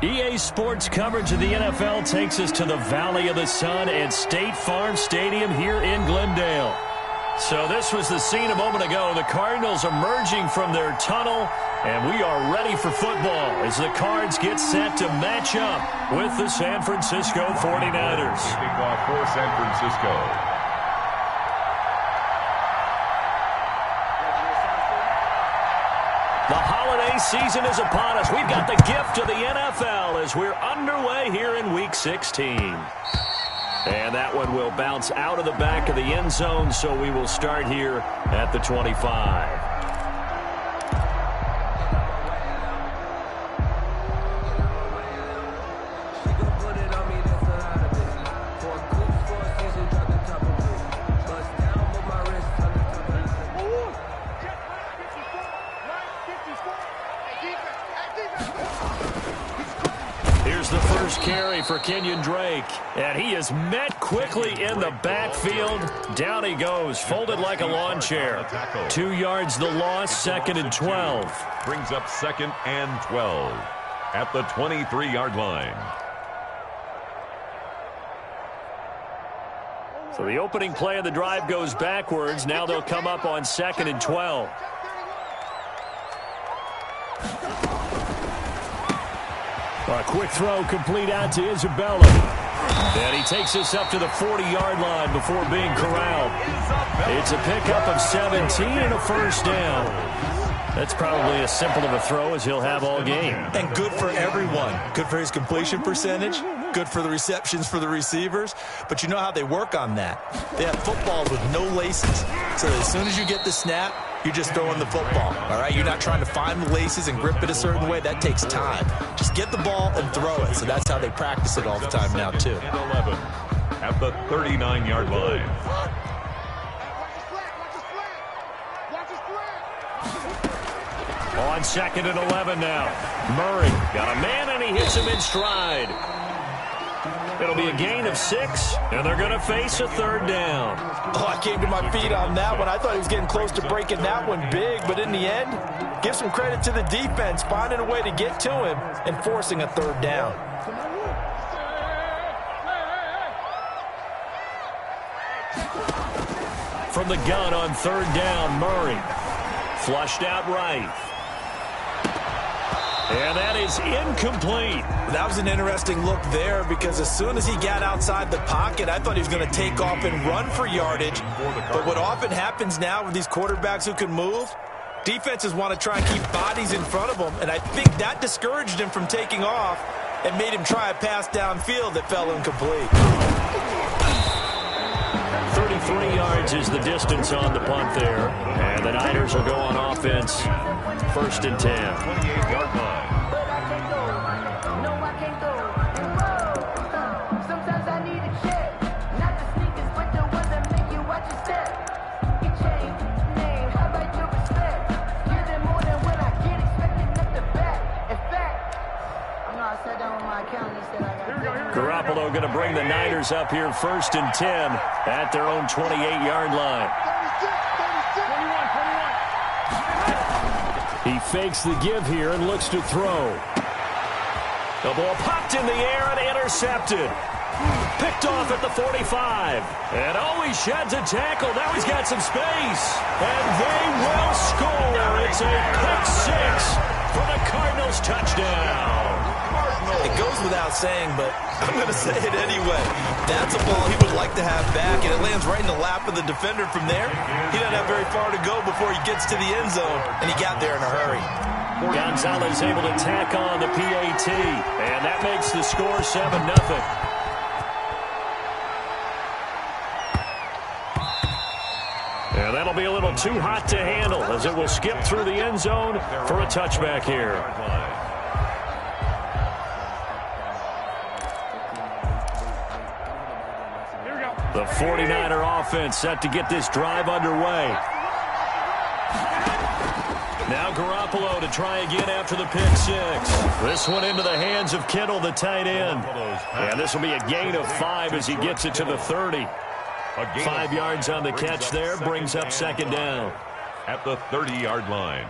EA Sports coverage of the NFL takes us to the Valley of the Sun and State Farm Stadium here in Glendale. So this was the scene a moment ago. The Cardinals emerging from their tunnel, and we are ready for football as the Cards get set to match up with the San Francisco 49ers. Kicking off for San Francisco. The holiday season is upon us. We've got the gift of the NFL as we're underway here in Week 16. And that one will bounce out of the back of the end zone, so we will start here at the 25. Here's the first carry for Kenyon Drake, and he is met quickly in the backfield. Down he goes, folded like a lawn chair. 2 yards the loss, 2nd and 12. Brings up 2nd and 12 at the 23-yard line. So the opening play of the drive goes backwards. Now they'll come up on 2nd and 12. A quick throw complete out to Isabella. And he takes us up to the 40-yard line before being corralled. It's a pickup of 17 and a first down. That's probably as simple of a throw as he'll have all game. And good for everyone. Good for his completion percentage. Good for the receptions for the receivers. But you know how they work on that. They have footballs with no laces. So as soon as you get the snap, you're just throwing the football. All right? You're not trying to find the laces and grip it a certain way. That takes time. Just get the ball and throw it. So that's how they practice it all the time now, too. And 11 at the 39-yard line. On 2nd and 11 now. Murray got a man, and he hits him in stride. It'll be a gain of 6, and they're going to face a 3rd down. Oh, I came to my feet on that one. I thought he was getting close to breaking that one big, but in the end, give some credit to the defense, finding a way to get to him and forcing a 3rd down. From the gun on 3rd down, Murray. Flushed out right. And that is incomplete. That was an interesting look there because as soon as he got outside the pocket, I thought he was going to take off and run for yardage. But what often happens now with these quarterbacks who can move, defenses want to try and keep bodies in front of them, and I think that discouraged him from taking off and made him try a pass downfield that fell incomplete. 33 yards is the distance on the punt there. And the Niners will go on offense. 1st and 10. 28-yard line. Garoppolo going to bring the Niners up here 1st and 10 at their own 28-yard line. He fakes the give here and looks to throw. The ball popped in the air and intercepted. Picked off at the 45. And he sheds a tackle. Now he's got some space. And they will score. It's a pick 6 for the Cardinals touchdown. It goes without saying, but I'm going to say it anyway. That's a ball he would like to have back, and it lands right in the lap of the defender from there. He doesn't have very far to go before he gets to the end zone, and he got there in a hurry. Gonzalez able to tack on the PAT, and that makes the score 7-0. And that'll be a little too hot to handle as it will skip through the end zone for a touchback here. The 49er offense set to get this drive underway. Now Garoppolo to try again after the pick 6. This one into the hands of Kittle, the tight end. And this will be a gain of 5 as he gets it to the 30. 5 yards on the catch there, brings up 2nd down. At the 30-yard line.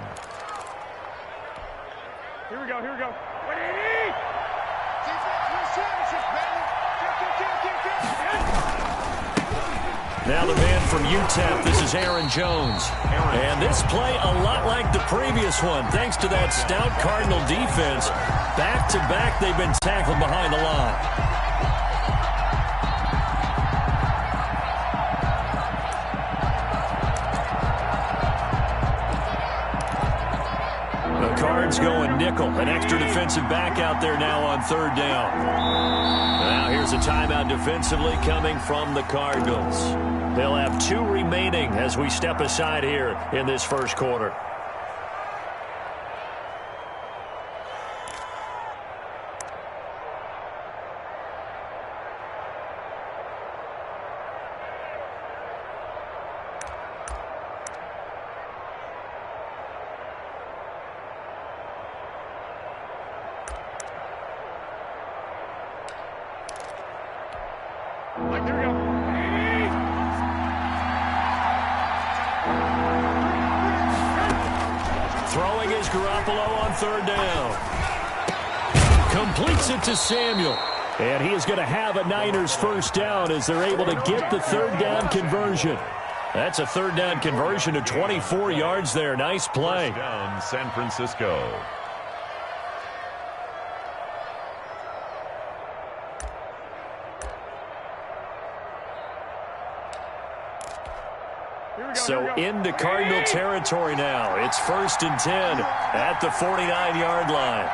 Here we go, here we go. Now the man from UTEP, this is Aaron Jones. And this play a lot like the previous one. Thanks to that stout Cardinal defense, back-to-back they've been tackled behind the line. The Cards going nickel. An extra defensive back out there now on third down. Now here's a timeout defensively coming from the Cardinals. They'll have 2 remaining as we step aside here in this first quarter. Throwing is Garoppolo on third down. Completes it to Samuel. And he is going to have a Niners first down as they're able to get the third down conversion. That's a third down conversion to 24 yards there. Nice play. First down, San Francisco. So into Cardinal territory now. It's 1st and 10 at the 49-yard line.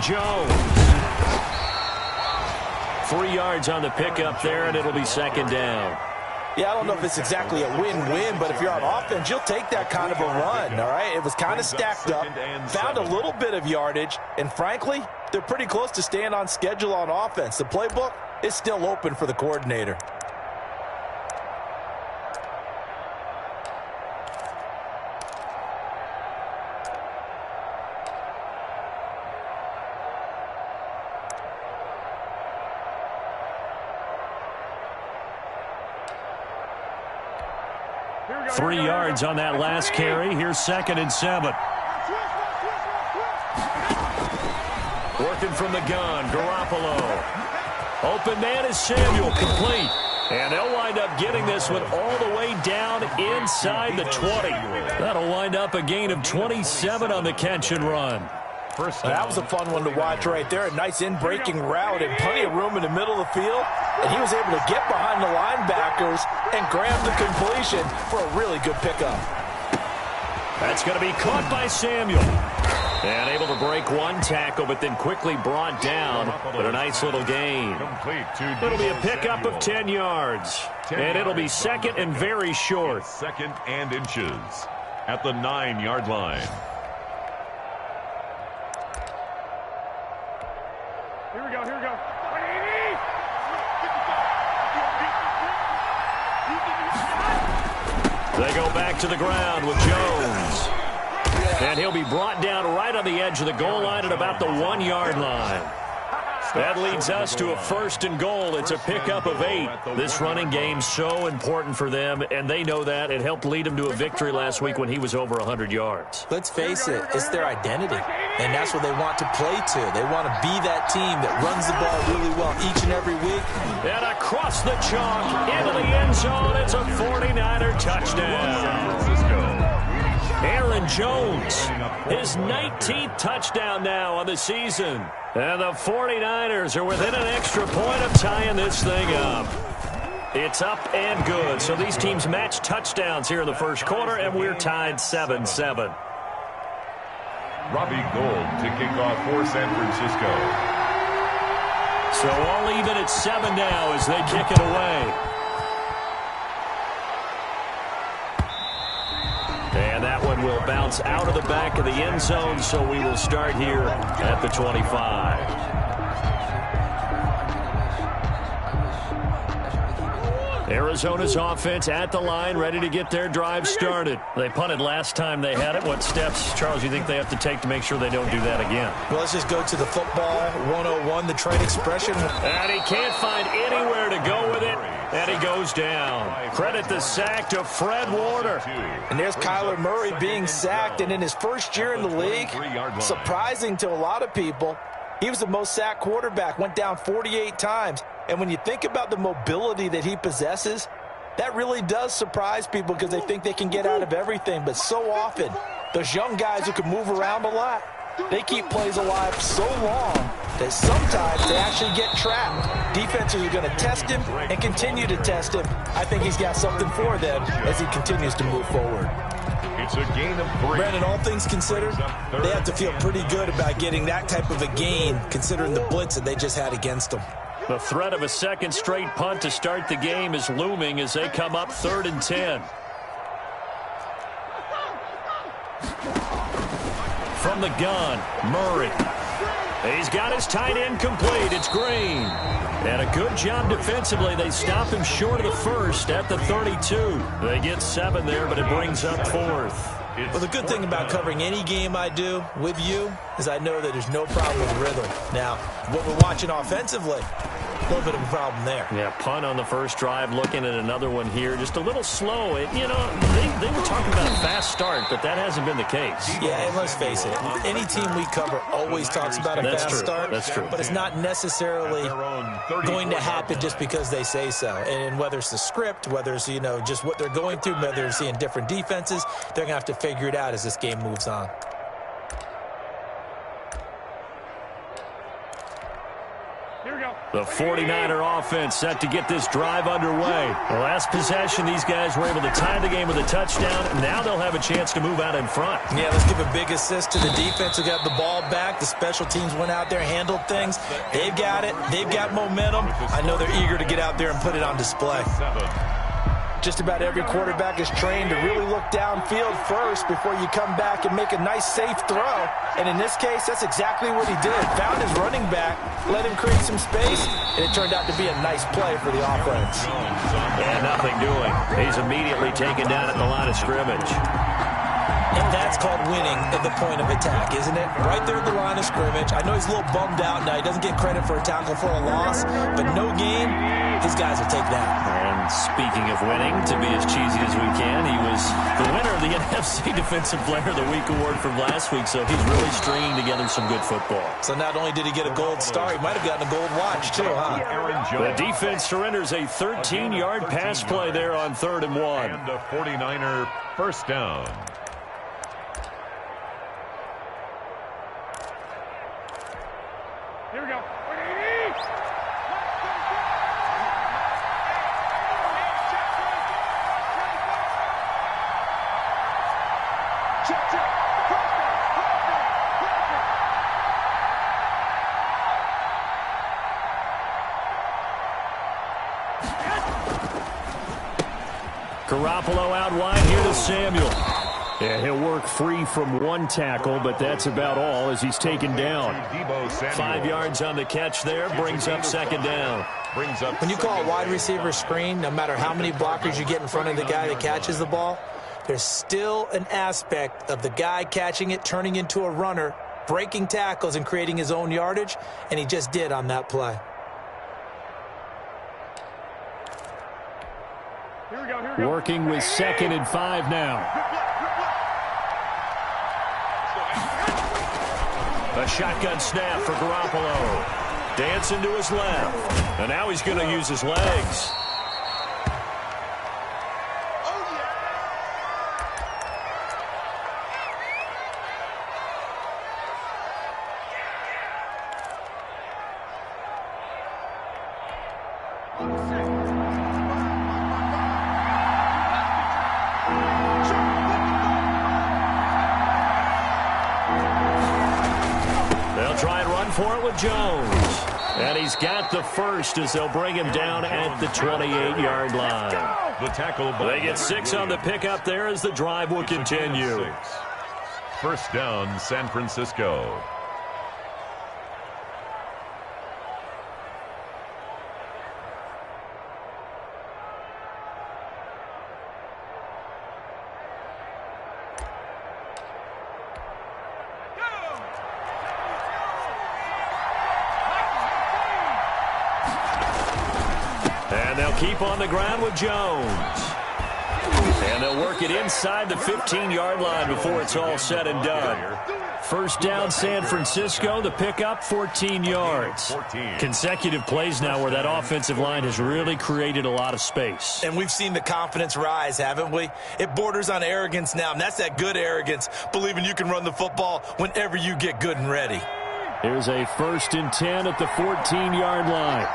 Jones. 3 yards on the pickup there, and it'll be second down. Yeah, I don't know if it's exactly a win-win, but if you're on offense, you'll take that kind of a run, all right? It was kind of stacked up, found a little bit of yardage, and frankly, they're pretty close to staying on schedule on offense. The playbook is still open for the coordinator. Three yards on that last carry. Here's 2nd and 7. Working from the gun, Garoppolo. Open man is Samuel, complete. And they'll wind up getting this one all the way down inside the 20. That'll wind up a gain of 27 on the catch and run. That was a fun one to watch right there. A nice in-breaking route and plenty of room in the middle of the field. And he was able to get behind the linebackers and grab the completion for a really good pickup. That's going to be caught by Samuel. And able to break one tackle, but then quickly brought down. But a nice little gain. It'll be a pickup of 10 yards. And it'll be second and very short. Second and inches at the 9-yard line. Here we go, here we go. They go back to the ground with Jones. And he'll be brought down right on the edge of the goal line at about the 1-yard line. That leads us to a 1st and goal. It's a pickup of 8. This running game's so important for them, and they know that. It helped lead them to a victory last week when he was over 100 yards. Let's face it, it's their identity, and that's what they want to play to. They want to be that team that runs the ball really well each and every week. And across the chalk, into the end zone, it's a 49er touchdown. Aaron Jones, his 19th touchdown now on the season. And the 49ers are within an extra point of tying this thing up. It's up and good. So these teams match touchdowns here in the first quarter, and we're tied 7-7. Robbie Gould to kick off for San Francisco. So all even at 7 now as they kick it away. And that one will bounce out of the back of the end zone, so we will start here at the 25. Arizona's offense at the line, ready to get their drive started. They punted last time they had it. What steps, Charles, you think they have to take to make sure they don't do that again? Well, let's just go to the football 101, the trade expression. And he can't find anywhere to go with it, and he goes down. Credit the sack to Fred Warner. And there's Kyler Murray being sacked, and in his first year in the league, surprising to a lot of people, He was the most sacked quarterback, went down 48 times. And when you think about the mobility that he possesses, that really does surprise people because they think they can get out of everything. But so often, those young guys who can move around a lot, they keep plays alive so long that sometimes they actually get trapped. Defenses are going to test him and continue to test him. I think he's got something for them as he continues to move forward. It's a gain of 3. Brandon, all things considered, they have to feel pretty good about getting that type of a gain considering the blitz that they just had against them. The threat of a second straight punt to start the game is looming as they come up 3rd and 10. From the gun, Murray. He's got his tight end complete. It's Green. And a good job defensively. They stop him short of the first at the 32. They get 7 there, but it brings up 4th. Well, the good thing about covering any game I do with you is I know that there's no problem with rhythm. Now, what we're watching offensively, a little bit of a problem there. Yeah, punt on the first drive, looking at another one here. Just a little slow. You know, they were talking about a fast start, but that hasn't been the case. Yeah, and let's face it, any team we cover always talks about a fast start. That's true. But it's not necessarily going to happen just because they say so. And whether it's the script, whether it's, you know, just what they're going through, whether they're seeing different defenses, they're going to have to figure it out as this game moves on. The 49er offense set to get this drive underway. The last possession, these guys were able to tie the game with a touchdown. Now they'll have a chance to move out in front. Yeah, let's give a big assist to the defense who got the ball back. The special teams went out there, handled things. They've got it. They've got momentum. I know they're eager to get out there and put it on display. Just about every quarterback is trained to really look downfield first before you come back and make a nice, safe throw. And in this case, that's exactly what he did. Found his running back, let him create some space, and it turned out to be a nice play for the offense. And nothing doing. He's immediately taken down at the line of scrimmage. And that's called winning at the point of attack, isn't it? Right there at the line of scrimmage. I know he's a little bummed out now. He doesn't get credit for a tackle for a loss, but no game, his guys will take that. And speaking of winning, to be as cheesy as we can, he was the winner of the NFC Defensive Player of the Week award from last week, so he's really stringing together some good football. So not only did he get a gold star, he might have gotten a gold watch too, huh? The defense surrenders a 13-yard pass play there on 3rd and 1. And a 49er first down. Here we go. Garoppolo out wide here to Samuel. Yeah, he'll work free from one tackle, but that's about all as he's taken down. 5 yards on the catch there, brings up 2nd down. When you call a wide receiver screen, no matter how many blockers you get in front of the guy that catches the ball, there's still an aspect of the guy catching it, turning into a runner, breaking tackles and creating his own yardage, and he just did on that play. Here we go, here we go. Working with 2nd and 5 now. A shotgun snap for Garoppolo. Dancing to his left. And now he's going to use his legs. For it with Jones. And he's got the first as they'll bring him down at the 28-yard line. The tackle. They get 6 on the pickup there as the drive will continue. First down, San Francisco. And they'll keep on the ground with Jones. And they'll work it inside the 15-yard line before it's all said and done. First down, San Francisco. The pickup, 14 yards. Consecutive plays now where that offensive line has really created a lot of space. And we've seen the confidence rise, haven't we? It borders on arrogance now, and that's that good arrogance, believing you can run the football whenever you get good and ready. Here's a 1st and 10 at the 14-yard line.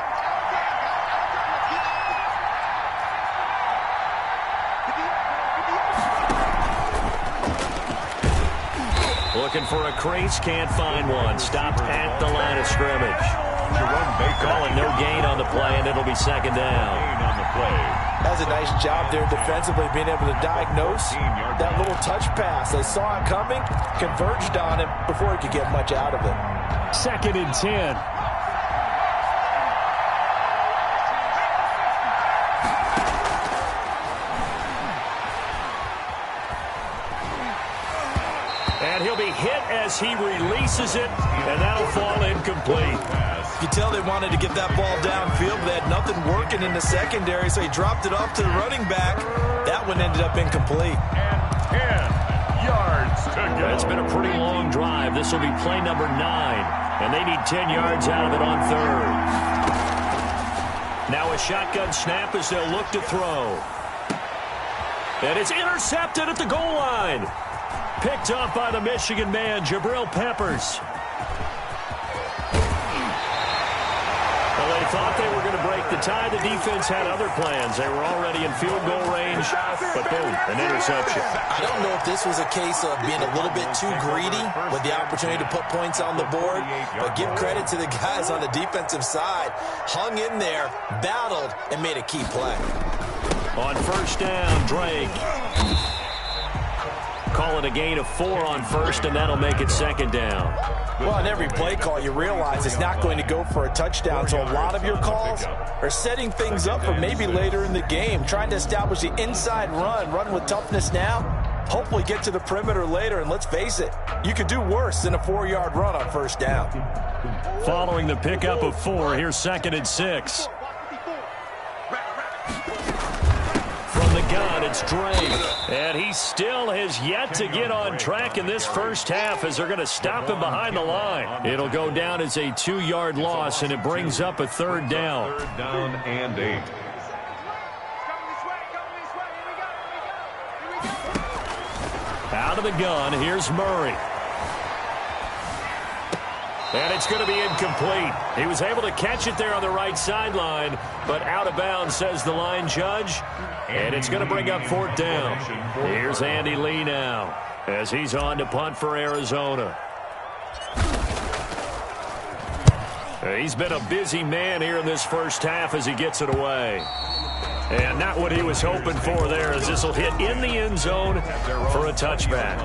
Looking for a crease, can't find one. Stopped at the line of scrimmage. Calling no gain on the play, and it'll be 2nd down. That's a nice job there defensively, being able to diagnose that little touch pass. They saw it coming, converged on him before he could get much out of it. 2nd and 10. And he'll be hit as he releases it, and that'll fall incomplete. You tell they wanted to get that ball downfield, but they had nothing working in the secondary, so he dropped it off to the running back. That one ended up incomplete. And 10 yards to go. It's been a pretty long drive. This will be play number 9, and they need 10 yards out of it on 3rd. Now a shotgun snap as they'll look to throw. And it's intercepted at the goal line. Picked off by the Michigan man, Jabril Peppers. Well, they thought they were going to break the tie. The defense had other plans. They were already in field goal range, but boom, an interception. I don't know if this was a case of being a little bit too greedy with the opportunity to put points on the board, but give credit to the guys on the defensive side. Hung in there, battled, and made a key play. On 1st down, Drake. Call it a gain of 4 on 1st, and that'll make it 2nd down. Well, on every play call, you realize it's not going to go for a touchdown, so a lot of your calls are setting things up for maybe later in the game, trying to establish the inside run with toughness now, hopefully get to the perimeter later, and let's face it, you could do worse than a 4-yard run on 1st down. Following the pickup of 4, here's 2nd and 6. From the gun, it's Drake. And he still has yet to get on track in this first half as they're going to stop him behind the line. It'll go down as a 2-yard loss, and it brings up a 3rd down. 3rd down and 8. Out of the gun, here's Murray. And it's going to be incomplete. He was able to catch it there on the right sideline, but out of bounds, says the line judge. And it's going to bring up 4th down. Here's Andy Lee now as he's on to punt for Arizona. He's been a busy man here in this first half as he gets it away. And not what he was hoping for there, as this will hit in the end zone for a touchback.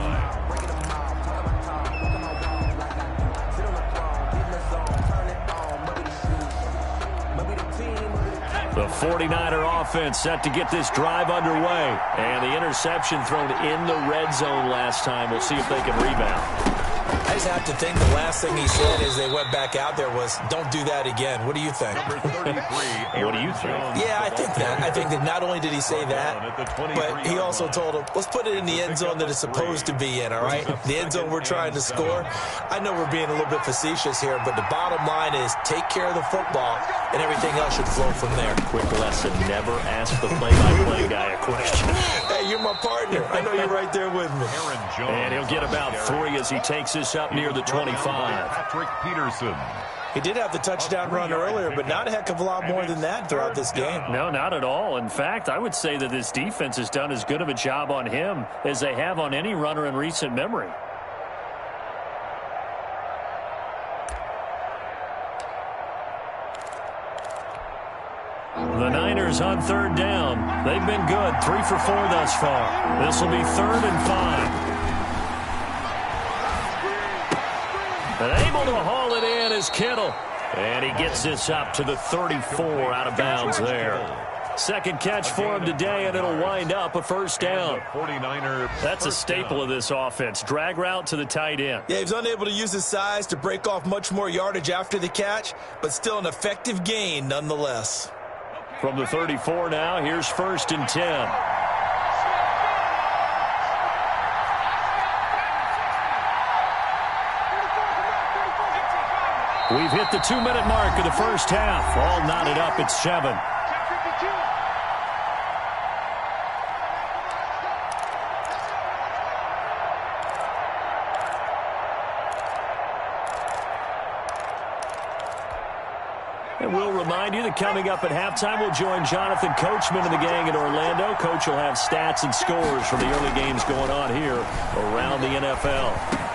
The 49er offense set to get this drive underway. And the interception thrown in the red zone last time. We'll see if they can rebound. I just have to think the last thing he said as they went back out there was, don't do that again. What do you think? What do you think? Yeah, I think that. I think that not only did he say that, but he also told him, let's put it in the end zone that it's supposed to be in, all right? The end zone we're trying to score. I know we're being a little bit facetious here, but the bottom line is take care of the football, and everything else should flow from there. Quick lesson, never ask the play-by-play guy a question. Hey, you're my partner. I know you're right there with me. And he'll get about 3 as he takes this up near the 25. Patrick Peterson. He did have the touchdown run earlier, but not a heck of a lot more than that throughout this game. No, not at all. In fact, I would say that this defense has done as good of a job on him as they have on any runner in recent memory. The Niners on 3rd down. They've been good, 3 for 4 thus far. This will be 3rd and 5. And able to haul it in is Kittle. And he gets this up to the 34 out of bounds there. Second catch for him today, and it'll wind up a 1st down. That's a staple of this offense. Drag route to the tight end. Yeah, he was unable to use his size to break off much more yardage after the catch, but still an effective gain nonetheless. From the 34 now, here's 1st and 10. We've hit the 2-minute mark of the first half. All knotted up at 7. And we'll remind you that coming up at halftime, we'll join Jonathan Coachman and the gang in Orlando. Coach will have stats and scores from the early games going on here around the NFL.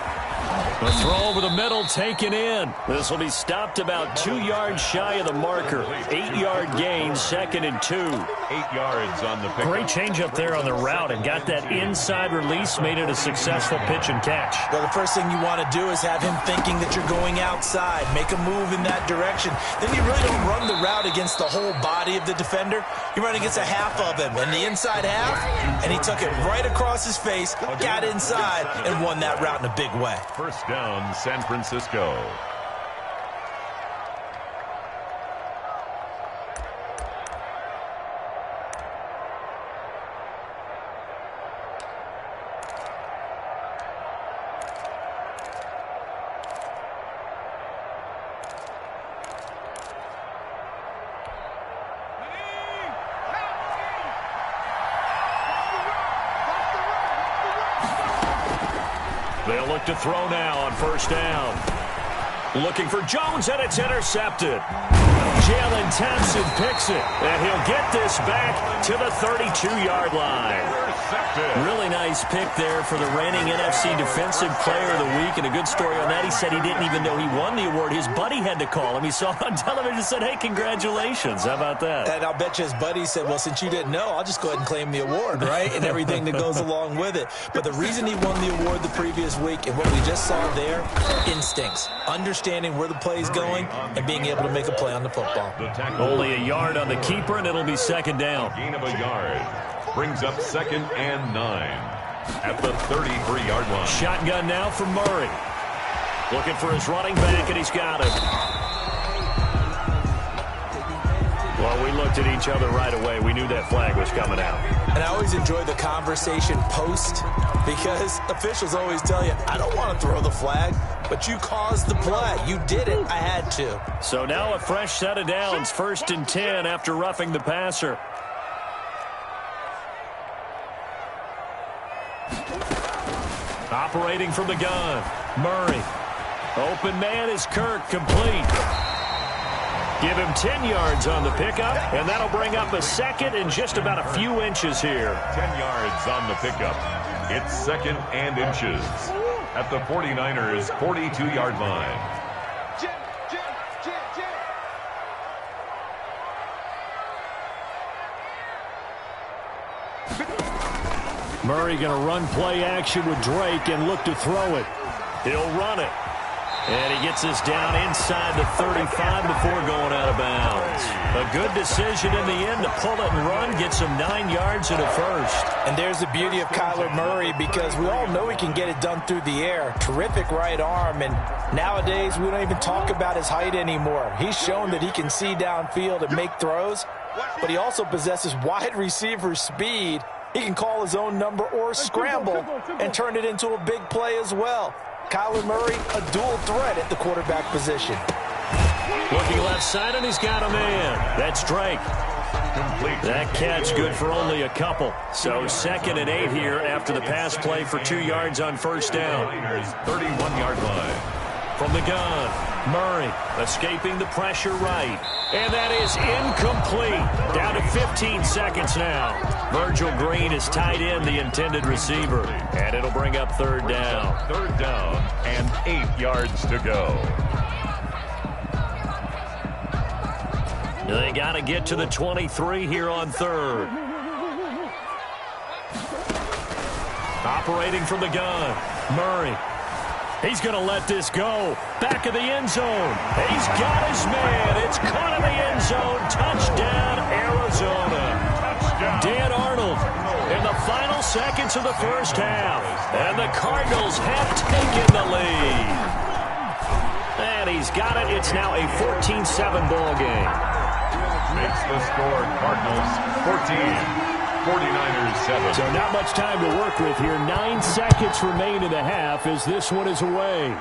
The throw over the middle taken in. This will be stopped about 2 yards shy of the marker. 8-yard gain, 2nd and 2. 8 yards on the pick. Great change up there on the route and got that inside release, made it a successful pitch and catch. Well, the first thing you want to do is have him thinking that you're going outside. Make a move in that direction. Then you really don't run the route against the whole body of the defender. You run against a half of him, and the inside half, and he took it right across his face, got inside, and won that route in a big way. First down, San Francisco. They'll look to throw now on first down. Looking for Jones, and it's intercepted. Jalen Thompson picks it, and he'll get this back to the 32-yard line. Really nice pick there for the reigning NFC Defensive Player of the Week, and a good story on that. He said he didn't even know he won the award. His buddy had to call him. He saw it on television and said, hey, congratulations. How about that? And I'll bet you his buddy said, well, since you didn't know, I'll just go ahead and claim the award, right? And everything that goes along with it. But the reason he won the award the previous week and what we just saw there, instincts, understanding where the play is going and being able to make a play on the football. Only a yard on the keeper, and it'll be second down. Gain of a yard brings up 2nd and 9 at the 33-yard line. Shotgun now for Murray. Looking for his running back, and he's got him. Well, we looked at each other right away. We knew that flag was coming out. And I always enjoy the conversation post because officials always tell you, I don't want to throw the flag, but you caused the play. You did it. I had to. So now a fresh set of downs, 1st and 10 after roughing the passer. Operating from the gun, Murray. Open man is Kirk, complete. Give him 10 yards on the pickup, and that'll bring up a 2nd and just about a few inches here. 10 yards on the pickup. It's 2nd and inches at the 49ers' 42-yard line. Murray going to run play action with Drake and look to throw it. He'll run it. And he gets us down inside the 35 before going out of bounds. A good decision in the end to pull it and run, get some 9 yards and a first. And there's the beauty of Kyler Murray because we all know he can get it done through the air. Terrific right arm, and nowadays we don't even talk about his height anymore. He's shown that he can see downfield and make throws, but he also possesses wide receiver speed. He can call his own number or scramble and turn it into a big play as well. Kyler Murray, a dual threat at the quarterback position. Looking left side, and he's got a man. That's Drake. Complete. That catch good for only a couple. So 2nd and 8 here after the pass play for 2 yards on first down. 31-yard line. From the gun, Murray escaping the pressure right. And that is incomplete. Down to 15 seconds now. Virgil Green is tied in the intended receiver. And it'll bring up 3rd down. 3rd down and 8 yards to go. They got to get to the 23 here on 3rd. Operating from the gun, Murray. He's going to let this go. Back of the end zone. He's got his man. It's caught in the end zone. Touchdown, Arizona. Touchdown. Dan Arnold in the final seconds of the first half. And the Cardinals have taken the lead. And he's got it. It's now a 14-7 ball game. Makes the score Cardinals 14. 49ers 7. So not much time to work with here. 9 seconds remain in the half as this one is away.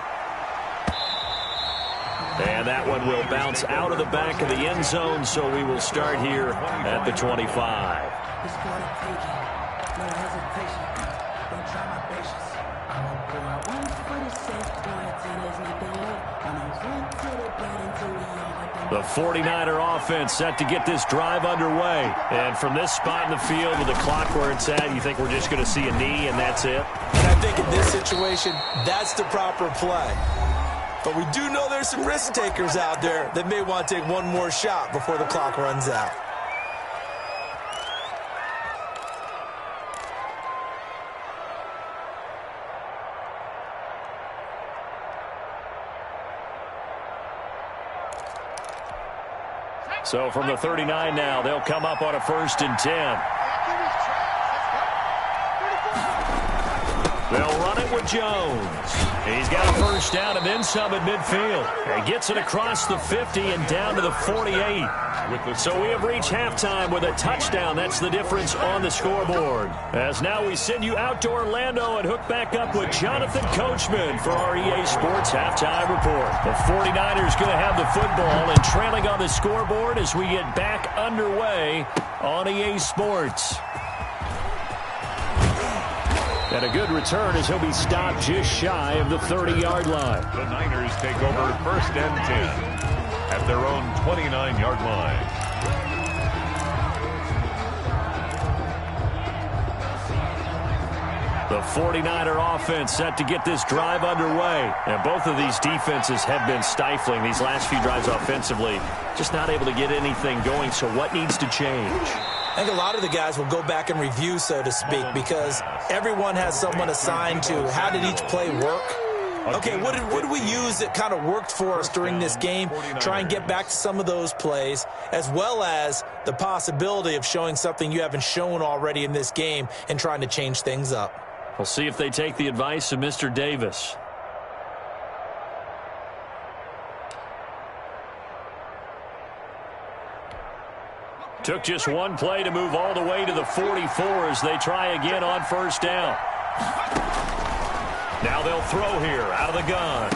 And that one will bounce out of the back of the end zone, so we will start here at the 25. The 49er offense set to get this drive underway. And from this spot in the field with the clock where it's at, you think we're just going to see a knee and that's it? And I think in this situation, that's the proper play. But we do know there's some risk takers out there that may want to take one more shot before the clock runs out. So from the 39 now, they'll come up on a 1st and 10. They'll run it with Jones. He's got a 1st down and then some at midfield. And gets it across the 50 and down to the 48. So we have reached halftime with a touchdown. That's the difference on the scoreboard. As now we send you out to Orlando and hook back up with Jonathan Coachman for our EA Sports Halftime Report. The 49ers going to have the football and trailing on the scoreboard as we get back underway on EA Sports. And a good return as he'll be stopped just shy of the 30-yard line. The Niners take over 1st and 10 at their own 29-yard line. The 49er offense set to get this drive underway. And both of these defenses have been stifling these last few drives offensively. Just not able to get anything going. So what needs to change? I think a lot of the guys will go back and review, so to speak, because everyone has someone assigned to how did each play work. Okay, what did we use that kind of worked for us during this game? Try and get back to some of those plays, as well as the possibility of showing something you haven't shown already in this game and trying to change things up. We'll see if they take the advice of Mr. Davis. Took just one play to move all the way to the 44 as they try again on 1st down. Now they'll throw here out of the gun.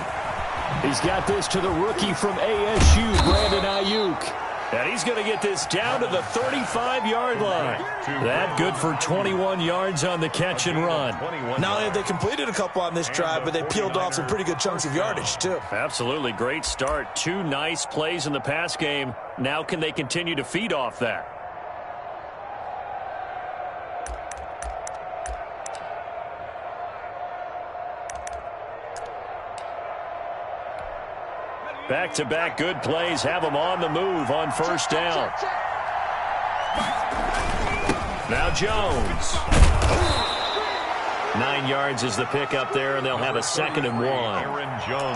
He's got this to the rookie from ASU, Brandon Ayuk. And he's going to get this down to the 35-yard line. That good for 21 yards on the catch and run. Not only have they completed a couple on this drive, but they peeled off some pretty good chunks of yardage, too. Absolutely. Great start. 2 nice plays in the pass game. Now can they continue to feed off that? Back-to-back good plays have them on the move on 1st down. Now Jones. 9 yards is the pickup there, and they'll have a 2nd and 1.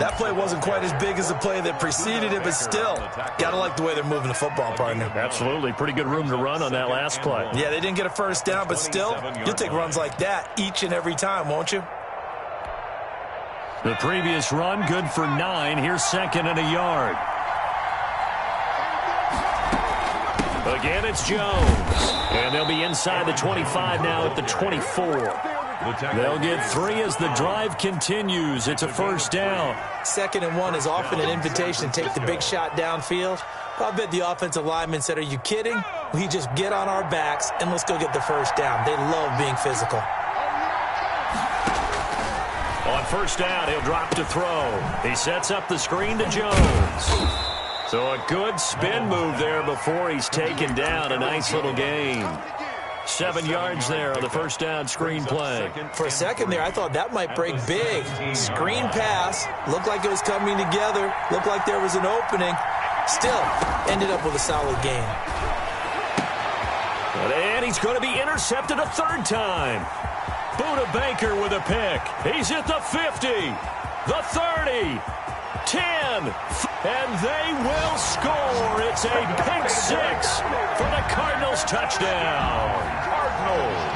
That play wasn't quite as big as the play that preceded it, but still, got to like the way they're moving the football, partner. Absolutely. Pretty good room to run on that last play. Yeah, they didn't get a 1st down, but still, you'll take runs like that each and every time, won't you? The previous run, good for 9. Here's 2nd and a yard. Again, it's Jones. And they'll be inside the 25 now at the 24. They'll get 3 as the drive continues. It's a 1st down. 2nd and 1 is often an invitation to take the big shot downfield. I bet the offensive lineman said, are you kidding? We just get on our backs and let's go get the 1st down. They love being physical. On 1st down, he'll drop to throw. He sets up the screen to Jones. So a good spin move there before he's taken down. A nice little gain. 7 yards there on the 1st down screen play. For a second there, I thought that might break big. Screen pass. Looked like it was coming together. Looked like there was an opening. Still, ended up with a solid gain. And he's going to be intercepted a 3rd time. Buda Baker with a pick. He's at the 50, the 30, 10, and they will score. It's a pick 6 for the Cardinals touchdown. Cardinals.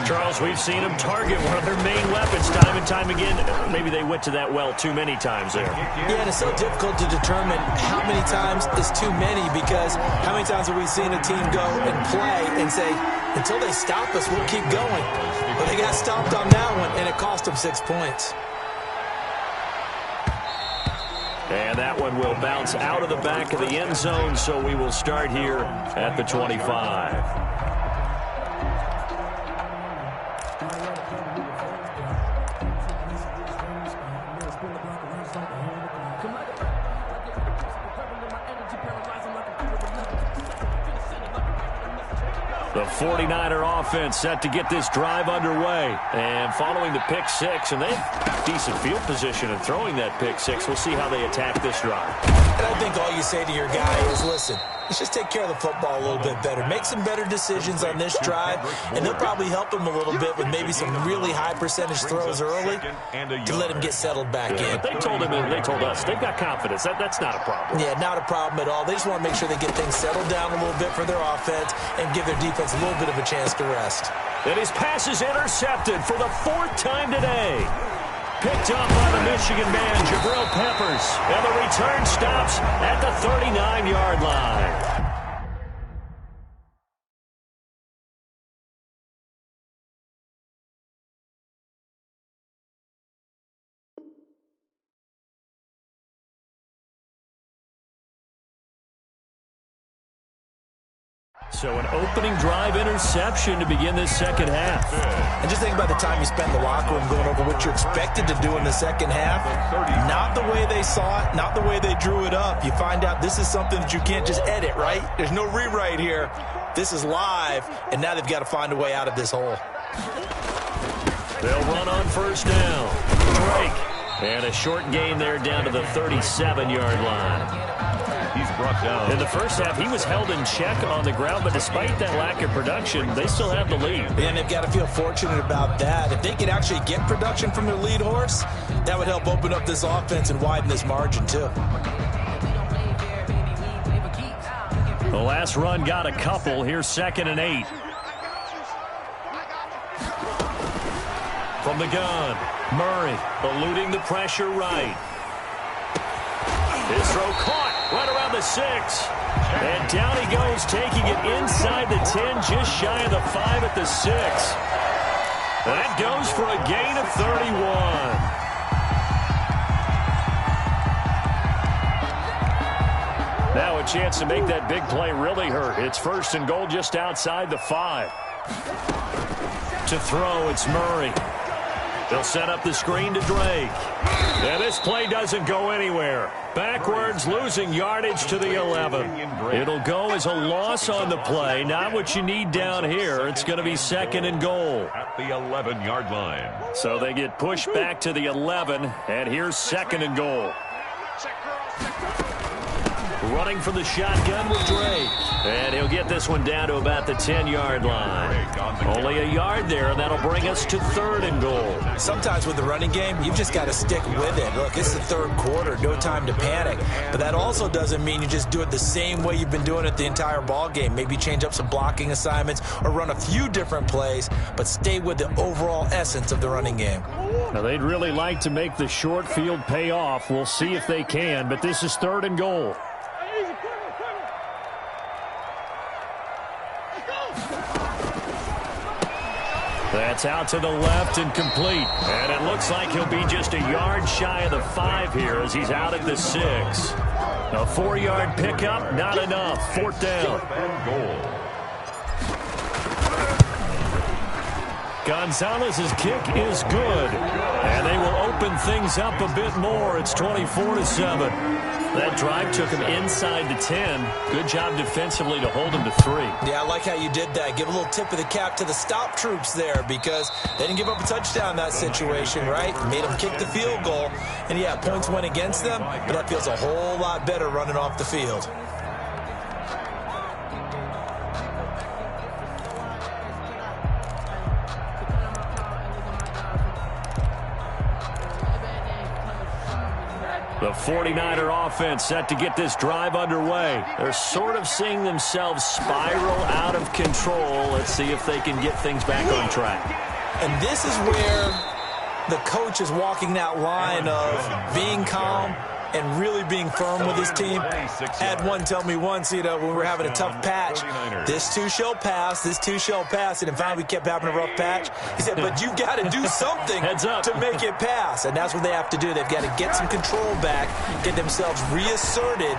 Charles, we've seen them target one of their main weapons time and time again. Maybe they went to that well too many times there. Yeah, and it's so difficult to determine how many times is too many, because how many times have we seen a team go and play and say, until they stop us, we'll keep going. But they got stopped on that one, and it cost them 6 points. And that one will bounce out of the back of the end zone, so we will start here at the 25. The 49er offense set to get this drive underway. And following the pick six, and they have decent field position in throwing that pick six. We'll see how they attack this drive. And I think all you say to your guy is, listen, let's just take care of the football a little bit better. Make some better decisions on this drive, and they'll probably help him a little bit with maybe some really high percentage throws early to let him get settled back in. But they told him, and they told us, they've got confidence. That's not a problem. Yeah, not a problem at all. They just want to make sure they get things settled down a little bit for their offense and give their defense a little bit of a chance to rest. And his pass is intercepted for the 4th time today. Picked up by the Michigan man, Jabril Peppers. And the return stops at the 39-yard line. So an opening drive interception to begin this second half. And just think about the time you spent in the locker room going over what you expected to do in the second half. Not the way they saw it, not the way they drew it up. You find out this is something that you can't just edit, right? There's no rewrite here. This is live, and now they've got to find a way out of this hole. They'll run on first down. Drake. And a short gain there down to the 37-yard line. He's brought down. In the first half, he was held in check on the ground, but despite that lack of production, they still have the lead. And they've got to feel fortunate about that. If they could actually get production from their lead horse, that would help open up this offense and widen this margin, too. The last run got a couple. Here's 2nd and 8. From the gun, Murray eluding the pressure right. His throw caught right around the 6. And down he goes, taking it inside the 10, just shy of the 5 at the 6. That goes for a gain of 31. Now a chance to make that big play really hurt. It's 1st and goal just outside the 5. To throw, it's Murray. They'll set up the screen to Drake. And this play doesn't go anywhere. Backwards, losing yardage to the 11. It'll go as a loss on the play. Not what you need down here. It's going to be 2nd and goal. At the 11-yard line. So they get pushed back to the 11. And here's 2nd and goal. Running for the shotgun with Drake. And he'll get this one down to about the 10-yard line. Only a yard there, and that'll bring us to 3rd and goal. Sometimes with the running game, you've just got to stick with it. Look, it's the 3rd quarter, no time to panic. But that also doesn't mean you just do it the same way you've been doing it the entire ball game. Maybe change up some blocking assignments or run a few different plays, but stay with the overall essence of the running game. Now, they'd really like to make the short field pay off. We'll see if they can, but this is 3rd and goal. That's out to the left and complete. And it looks like he'll be just a yard shy of the 5 here as he's out at the 6. A 4-yard pickup, not enough. 4th down. Gonzalez's kick is good. And they will open things up a bit more. It's 24-7. That drive took him inside the 10. Good job defensively to hold him to 3. Yeah, I like how you did that. Give a little tip of the cap to the stop troops there because they didn't give up a touchdown in that situation, right? Made them kick the field goal. And, yeah, points went against them, but that feels a whole lot better running off the field. The 49er offense set to get this drive underway. They're sort of seeing themselves spiral out of control. Let's see if they can get things back on track. And this is where the coach is walking that line of being calm and really being firm with his team. Had one tell me once, when we were having a tough patch, this too shall pass, this too shall pass, and finally we kept having a rough patch. He said, but you've got to do something to make it pass, and that's what they have to do. They've got to get some control back, get themselves reasserted,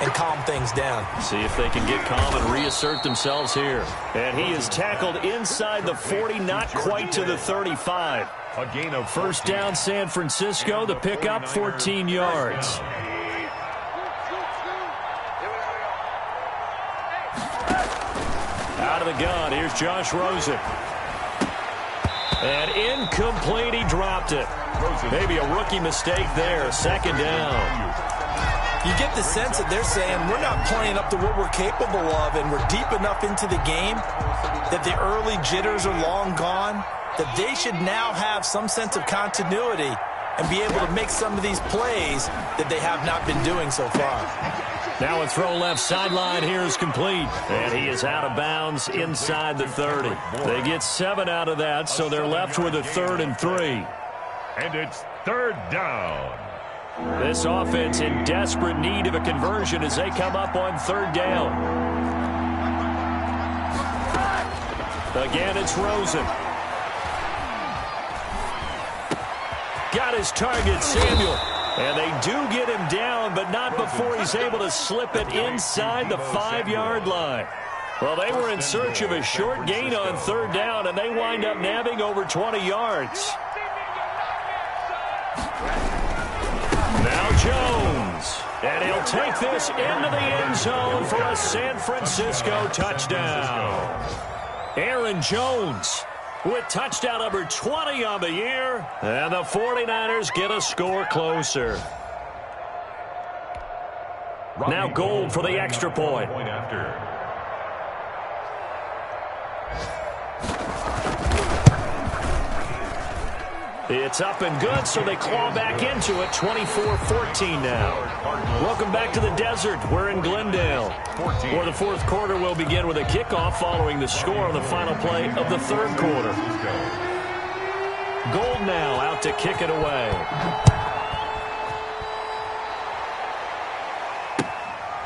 and calm things down. See if they can get calm and reassert themselves here. And he is tackled inside the 40, not quite to the 35. A gain of first down, San Francisco. The pickup, 14 yards. Out of the gun, here's Josh Rosen. And incomplete, he dropped it. Maybe a rookie mistake there, second down. You get the sense that they're saying we're not playing up to what we're capable of, and we're deep enough into the game that the early jitters are long gone, that they should now have some sense of continuity and be able to make some of these plays that they have not been doing so far. Now a throw left sideline here is complete, and he is out of bounds inside the 30. They get 7 out of that, so they're left with a 3rd and 3. And it's 3rd down. This offense in desperate need of a conversion as they come up on 3rd down. Again, it's Rosen. Got his target, Samuel. And they do get him down, but not before he's able to slip it inside the 5-yard line. Well, they were in search of a short gain on 3rd down, and they wind up nabbing over 20 yards. Now Jones, and he'll take this into the end zone for a San Francisco touchdown. Aaron Jones with touchdown number 20 on the year, and the 49ers get a score closer. Now Gold for the extra point. It's up and good, so they claw back into it, 24-14 now. Welcome back to the desert. We're in Glendale, where the 4th quarter will begin with a kickoff following the score on the final play of the 3rd quarter. Gold now out to kick it away.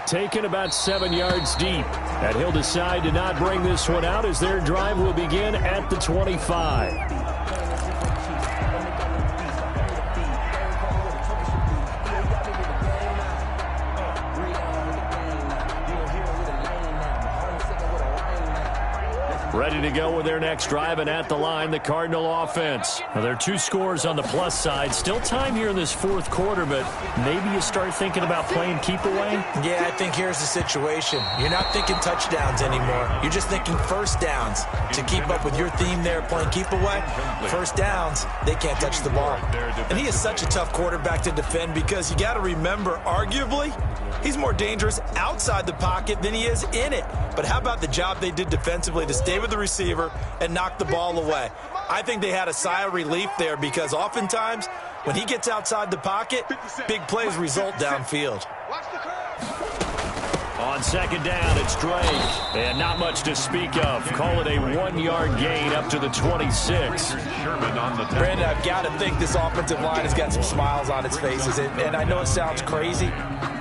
Taken about 7 yards deep, and he'll decide to not bring this one out as their drive will begin at the 25. Ready to go with their next drive, and at the line, the Cardinal offense. Now, there are 2 scores on the plus side. Still time here in this 4th quarter, but maybe you start thinking about playing keep away? Yeah, I think here's the situation. You're not thinking touchdowns anymore. You're just thinking first downs. To keep up with your theme there, playing keep away, first downs, they can't touch the ball. And he is such a tough quarterback to defend because you got to remember, arguably, he's more dangerous outside the pocket than he is in it. But how about the job they did defensively to stay with the receiver and knock the ball away? I think they had a sigh of relief there because oftentimes when he gets outside the pocket, big plays result downfield. On 2nd down, it's Drake. And not much to speak of. Call it a 1-yard gain up to the 26. Brandon, I've got to think this offensive line has got some smiles on its faces. And I know it sounds crazy,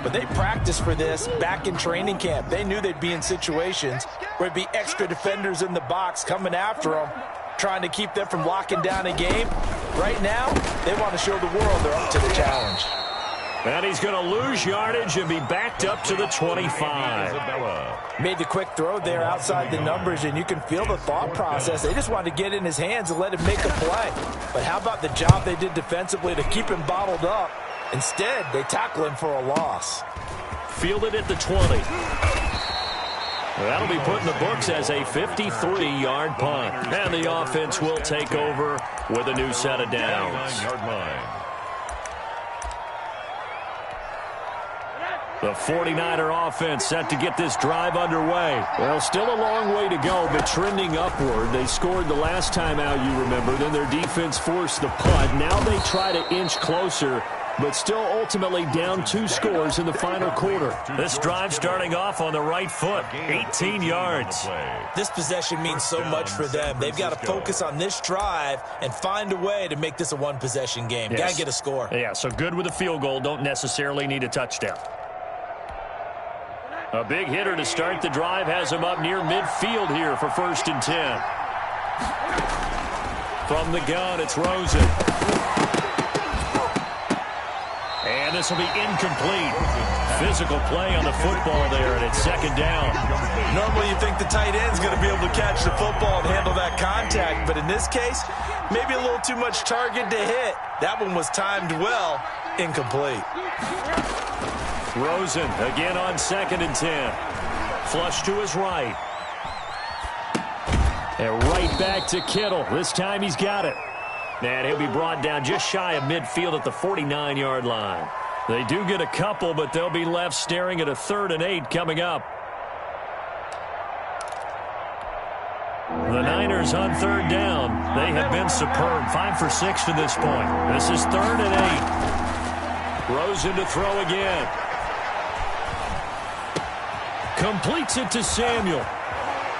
but they practiced for this back in training camp. They knew they'd be in situations where there'd be extra defenders in the box coming after them, trying to keep them from locking down a game. Right now, they want to show the world they're up to the challenge. And he's going to lose yardage and be backed up to the 25. Made the quick throw there outside the numbers, and you can feel the thought process. They just wanted to get in his hands and let him make a play. But how about the job they did defensively to keep him bottled up? Instead, they tackle him for a loss. Fielded at the 20. That'll be put in the books as a 53-yard punt. And the offense will take over with a new set of downs. The 49er offense set to get this drive underway. Well, still a long way to go, but trending upward. They scored the last time out, you remember. Then their defense forced the punt. Now they try to inch closer but still ultimately down 2 scores in the final quarter. This drive starting off on the right foot, 18 yards. This possession means so much for them. They've got to focus on this drive and find a way to make this a one-possession game. Yes. Got to get a score. Yeah, so good with a field goal. Don't necessarily need a touchdown. A big hitter to start the drive has him up near midfield here for 1st and 10. From the gun, it's Rosen. And this will be incomplete. Physical play on the football there, and it's 2nd down. Normally you think the tight end's going to be able to catch the football and handle that contact, but in this case, maybe a little too much target to hit. That one was timed well, incomplete. Rosen again on 2nd and 10. Flush to his right. And right back to Kittle. This time he's got it. And he'll be brought down just shy of midfield at the 49-yard line. They do get a couple, but they'll be left staring at a 3rd and 8 coming up. The Niners on 3rd down. They have been superb. 5 for 6 to this point. This is 3rd and 8. Rosen to throw again. Completes it to Samuel.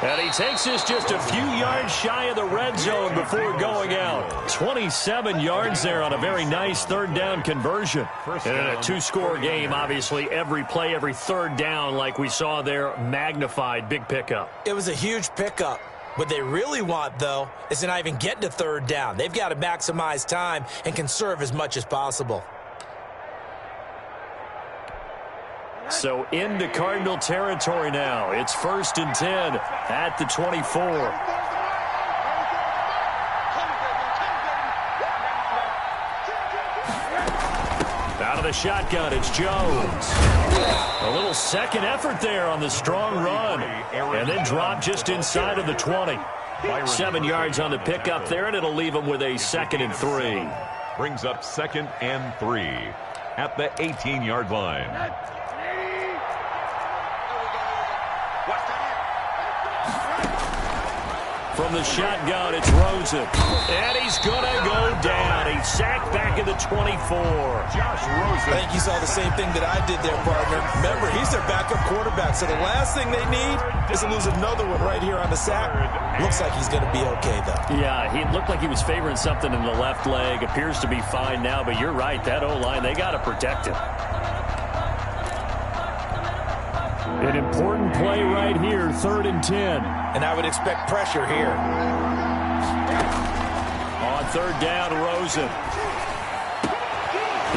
And he takes this just a few yards shy of the red zone before going out. 27 yards there on a very nice 3rd down conversion. And in a 2-score game, obviously, every play, every 3rd down, like we saw there, magnified. Big pickup. It was a huge pickup. What they really want, though, is to not even get to 3rd down. They've got to maximize time and conserve as much as possible. So into Cardinal territory now. It's 1st and 10 at the 24. Out of the shotgun, it's Jones. A little second effort there on the strong run. And then dropped just inside of the 20. 7 yards on the pickup there, and it'll leave him with a 2nd and 3. Brings up 2nd and 3 at the 18-yard line. From the shotgun, it's Rosen. And he's going to go down. He's sacked back at the 24. Josh Rosen. I think you saw the same thing that I did there, partner. Remember, he's their backup quarterback, so the last thing they need is to lose another one right here on the sack. Looks like he's going to be okay, though. Yeah, he looked like he was favoring something in the left leg. Appears to be fine now, but you're right. That O-line, they got to protect him. An important play right here, 3rd and 10. And I would expect pressure here. On 3rd down, Rosen.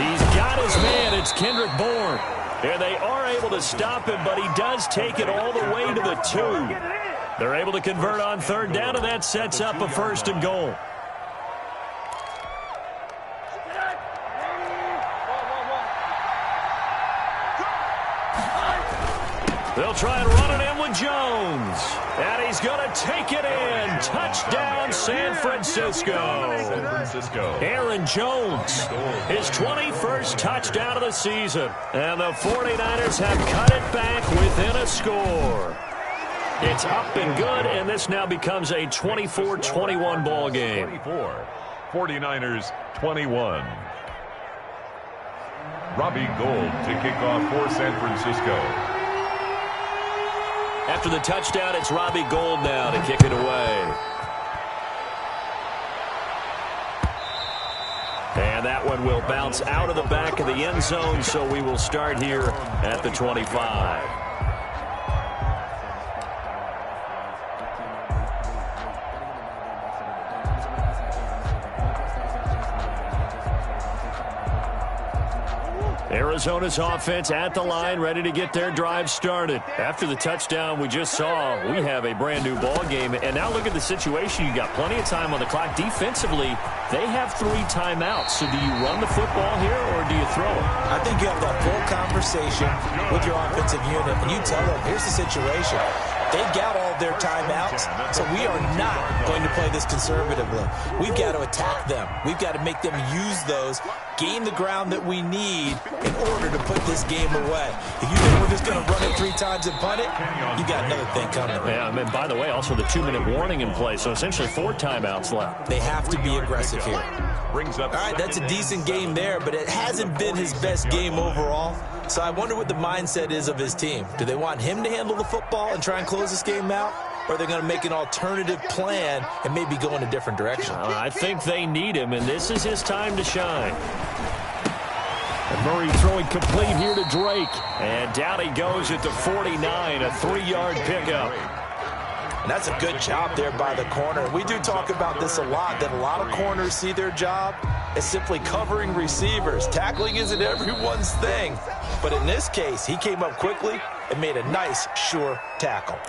He's got his man. It's Kendrick Bourne. And they are able to stop him, but he does take it all the way to the 2. They're able to convert on 3rd down, and that sets up a 1st and goal. They'll try and run it in with Jones. And he's going to take it in. Touchdown, San Francisco. Aaron Jones, his 21st touchdown of the season. And the 49ers have cut it back within a score. It's up and good, and this now becomes a 24-21 ball game. 24. 49ers 21. Robbie Gould to kick off for San Francisco. After the touchdown, it's Robbie Gould now to kick it away. And that one will bounce out of the back of the end zone, so we will start here at the 25. Arizona's offense at the line, ready to get their drive started. After the touchdown we just saw, we have a brand new ball game. And now look at the situation. You got plenty of time on the clock. Defensively, they have 3 timeouts. So do you run the football here or do you throw it? I think you have that full conversation with your offensive unit, and you tell them, here's the situation. They've got all of their timeouts, so we are not going to play this conservatively. We've got to attack them. We've got to make them use those, gain the ground that we need in order to put this game away. If you think we're just going to run it 3 times and punt it, you got another thing coming. Yeah, and by the way, also the 2-minute warning in play, so essentially 4 timeouts left. They have to be aggressive here. All right, that's a decent game there, but it hasn't been his best game overall. So I wonder what the mindset is of his team. Do they want him to handle the football and try and close this game out? Or are they going to make an alternative plan and maybe go in a different direction? I think they need him, and this is his time to shine. And Murray throwing complete here to Drake. And down he goes at the 49, a 3-yard pickup. And that's a good job there by the corner. We do talk about this a lot, that a lot of corners see their job as simply covering receivers. Tackling isn't everyone's thing. But in this case, he came up quickly and made a nice, sure tackle.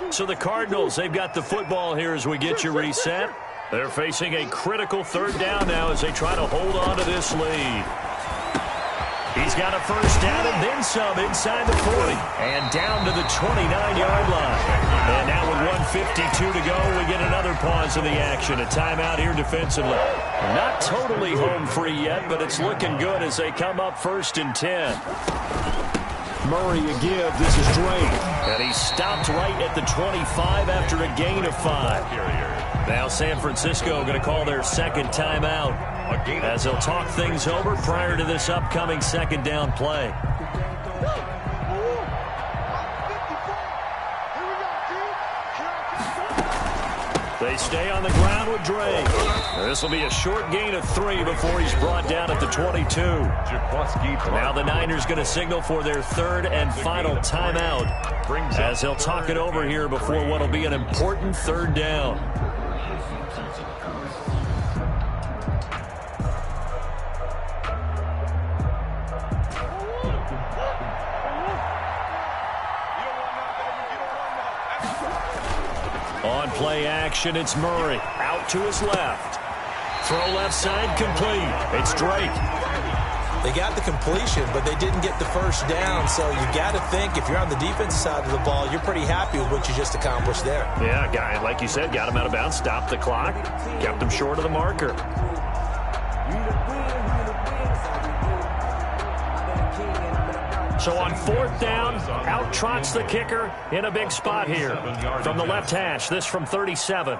So the Cardinals, they've got the football here as we get you reset. They're facing a critical 3rd down now as they try to hold on to this lead. He's got a 1st down and then some inside the 40. And down to the 29-yard line. And now with 1:52 to go, we get another pause in the action. A timeout here defensively. Not totally home free yet, but it's looking good as they come up 1st and 10. Murray a give. This is Drake. And he stopped right at the 25 after a gain of 5. Now San Francisco going to call their 2nd timeout as they'll talk things over prior to this upcoming 2nd down play. They stay on the ground with Drake. This will be a short gain of 3 before he's brought down at the 22. Now the Niners going to signal for their 3rd and final timeout as they'll talk it over here before what will be an important 3rd down. On play action, it's Murray. Out to his left. Throw left side complete. It's Drake. They got the completion, but they didn't get the 1st down. So you got to think if you're on the defensive side of the ball, you're pretty happy with what you just accomplished there. Yeah, guy, like you said, got him out of bounds, stopped the clock, kept him short of the marker. So on 4th down, out trots the kicker in a big spot here. From the left hash, this from 37.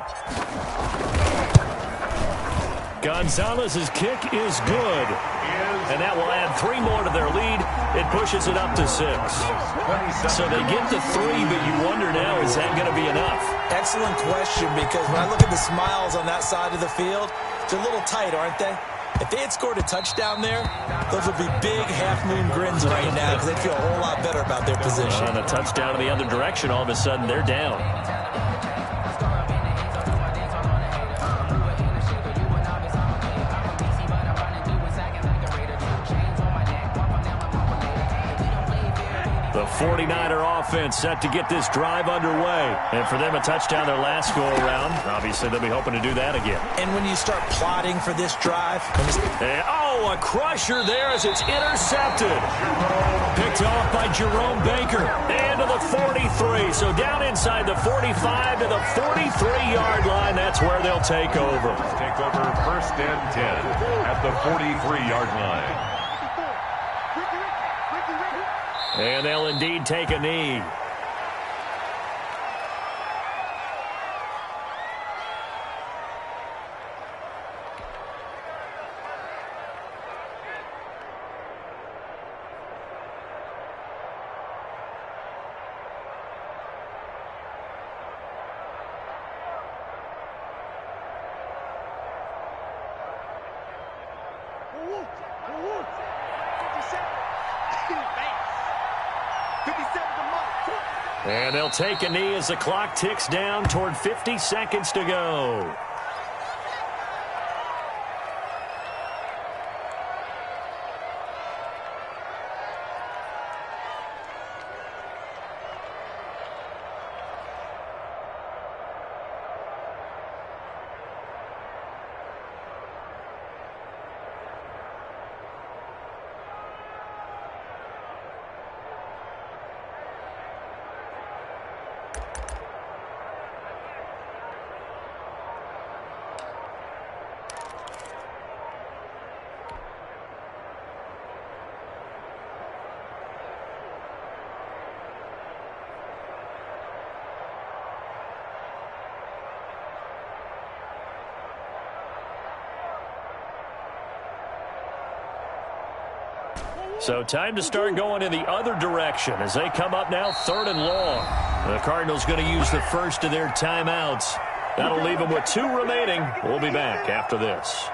Gonzalez's kick is good. And that will add 3 more to their lead. It pushes it up to 6. So they get the 3, but you wonder now, is that going to be enough? Excellent question, because when I look at the smiles on that side of the field, they're a little tight, aren't they? If they had scored a touchdown there, those would be big half-moon grins right now because they'd feel a whole lot better about their position. And a touchdown in the other direction, all of a sudden they're down. The 49er offense set to get this drive underway. And for them, a touchdown their last go-around. Obviously, they'll be hoping to do that again. And when you start plotting for this drive... a crusher there as it's intercepted. Picked off by Jerome Baker. And to the 43. So down inside the 45 to the 43-yard line. That's where they'll take over. Take over 1st and 10 at the 43-yard line. And they'll indeed take a knee. And they'll take a knee as the clock ticks down toward 50 seconds to go. So time to start going in the other direction as they come up now 3rd and long. The Cardinals going to use the first of their timeouts. That'll leave them with 2 remaining. We'll be back after this.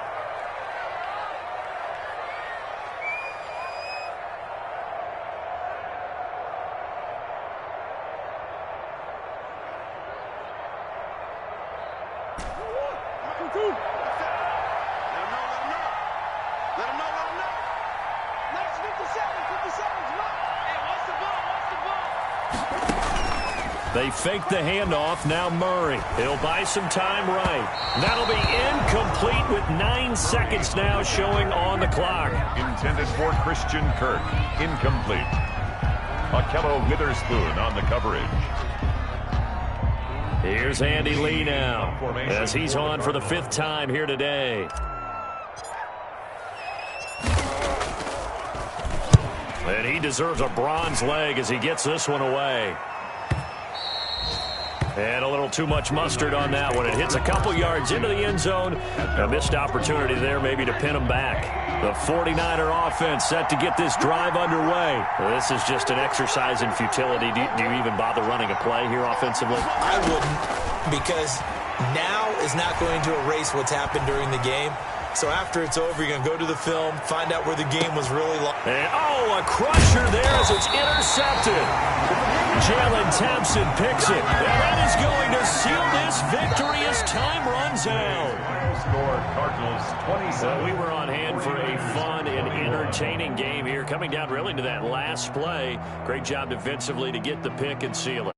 They fake the handoff. Now Murray. He'll buy some time right. That'll be incomplete with 9 seconds now showing on the clock. Intended for Christian Kirk. Incomplete. Akello Witherspoon on the coverage. Here's Andy Lee now as he's on for the 5th time here today. And he deserves a bronze leg as he gets this one away. And a little too much mustard on that one. It hits a couple yards into the end zone. A missed opportunity there maybe to pin him back. The 49er offense set to get this drive underway. This is just an exercise in futility. Do you even bother running a play here offensively? I wouldn't, because now is not going to erase what's happened during the game. So after it's over, you're going to go to the film, find out where the game was really long. And, a crusher there as it's intercepted. Jalen Thompson picks it. And that is going to seal this victory as time runs out. Score Cardinals 27. Well, we were on hand for a fun and entertaining game here. Coming down really to that last play. Great job defensively to get the pick and seal it.